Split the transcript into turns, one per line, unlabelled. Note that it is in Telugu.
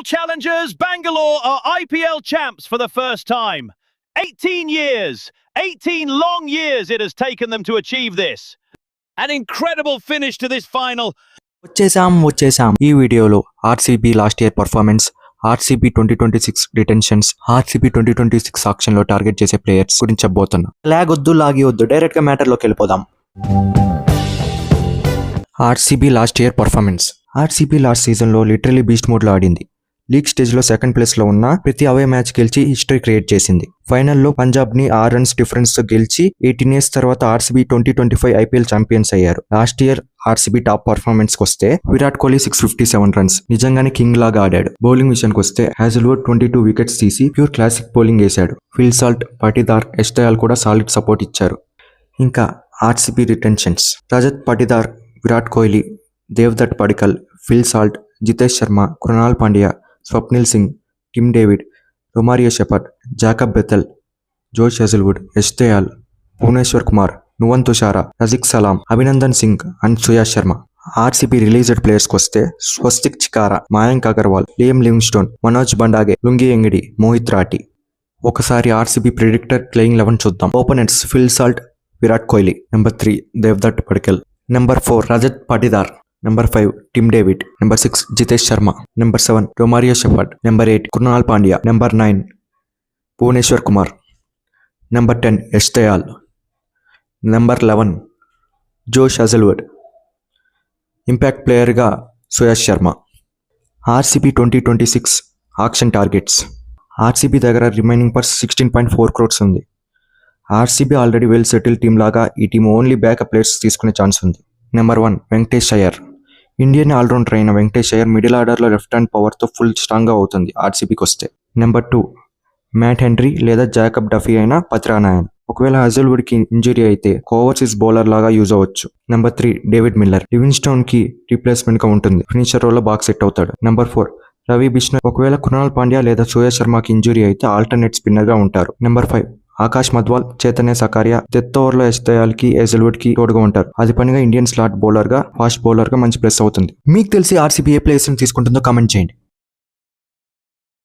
Royal Challengers Bangalore are IPL champs for the first time. 18 years, 18 long years it has taken them to achieve this. An incredible finish to this final.
వచ్చేసాం ఈ వీడియోలో RCB last year performance, RCB 2026 retentions, RCB 2026 auction లో టార్గెట్ చేసే ప్లేయర్స్ గురించి చెప్పబోతున్నా. లాగి వద్దు డైరెక్ట్ గా మ్యాటర్ లోకి వెళ్ళిపోదాం. RCB last year performance. RCB last season లో లిటరలీ బీస్ట్ మోడ్ లో ఆడింది. లీగ్ స్టేజ్ లో సెకండ్ ప్లేస్ లో ఉన్న ప్రతి అవే మ్యాచ్ గెలిచి హిస్టరీ క్రియేట్ చేసింది. ఫైనల్లో పంజాబ్ ని 6 రన్స్ డిఫరెన్స్ తో గెలిచి 18 ఇయర్స్ తర్వాత ఆర్సీబీ 2025 ఐపీఎల్ ఛాంపియన్స్ అయ్యారు. Last year RCB top performance వస్తే విరాట్ కోహ్లీ 657 రన్స్ నిజంగానే కింగ్ లాగా ఆడాడు. బౌలింగ్ విషయానికి వస్తే హ్యాజల్వుడ్ 22 వికెట్స్ తీసి ప్యూర్ క్లాసిక్ బౌలింగ్ వేశాడు. ఫిల్ సాల్ట్, పటిదార్, ఎస్టయాల్ కూడా సాలిడ్ సపోర్ట్ ఇచ్చారు. ఇంకా RCB retentions: Rajat Patidar, Virat Kohli, Devdutt Padikkal, Phil Salt, Jitesh Sharma, Krunal Pandya, Swapnil Singh, Tim David, Romario Shepherd, Jacob Bethell, Josh Hazlewood, ఎస్టయాల్, Bhuvneshwar Kumar, నువన్ Thushara, Rasikh Salam, Abhinandan Singh and Suyash Sharma. RCB released players వస్తే Swastik Chikara, Mayank Agarwal, Liam Livingstone, Manoj Bhandage, Lungi Ngidi, Mohit Rathi. ఒకసారి ఆర్సీబీ ప్రిడిక్టర్ ప్లేయింగ్ 11 చూద్దాం. Openers: Phil Salt, Virat Kohli. Number 3 Devdutt Padikkal. Number 4 Rajat Patidar. Number 5 Tim David. Number 6 Jitesh Sharma. Number 7 Romario Shepherd. Number 8 Krunal Pandya. Number 9 Bhuvneshwar Kumar. Number 10 ఎస్టయాల్. నెంబర్ 11 జోష్ హెజల్వుడ్. ఇంపాక్ట్ ప్లేయర్గా Suyash Sharma. RCB 2026 auction targets. RCB దగ్గర రిమైనింగ్ పర్స్ 16.4 crores ఉంది. RCB already well settle team లాగా ఈ టీం ఓన్లీ బ్యాకప్ ప్లేయర్స్ తీసుకునే ఛాన్స్ ఉంది. Number 1 Venkatesh Iyer. Indian allrounder అయిన వెంకటేష్ అయ్యర్ మిడిల్ ఆర్డర్లో లెఫ్ట్ హ్యాండ్ పవర్తో ఫుల్ స్ట్రాంగ్గా అవుతుంది ఆర్సీబీకి వస్తే. నెంబర్ 2 మ్యాట్ హెన్రీ లేదా జాకబ్ డఫీ అయిన పత్రానాయన్. ఒకవేళ హజల్వుడ్కి ఇంజరీ అయితే ఓవర్సీస్ బౌలర్ లాగా యూజ్ అవ్వచ్చు. Number 3 David Miller. లివింగ్స్టోన్కి రీప్లేస్మెంట్గా ఉంటుంది. ఫినిషర్ రోల్లో బాగా సెట్ అవుతాడు. నెంబర్ 4 రవి బిష్ణోయ్. ఒకవేళ కృణాల్ పాండ్యా లేదా సూర్య శర్మకి ఇంజరీ అయితే ఆల్టర్నేట్ స్పిన్నర్గా ఉంటారు. నెంబర్ 5 ఆకాష్ మధ్వాల్, చైతన్య సకారియా. డెత్ ఓవర్లో ఎస్టయాల్కి, హెజల్వుడ్కి తోడుగా ఉంటారు. అది పనిగా ఇండియన్ స్లాట్ బౌలర్గా, ఫాస్ట్ బౌలర్గా మంచి ప్లస్ అవుతుంది. మీకు తెలిసి ఆర్సీబీ ఏ ప్లేయర్స్ని తీసుకుంటుందో కామెంట్ చేయండి.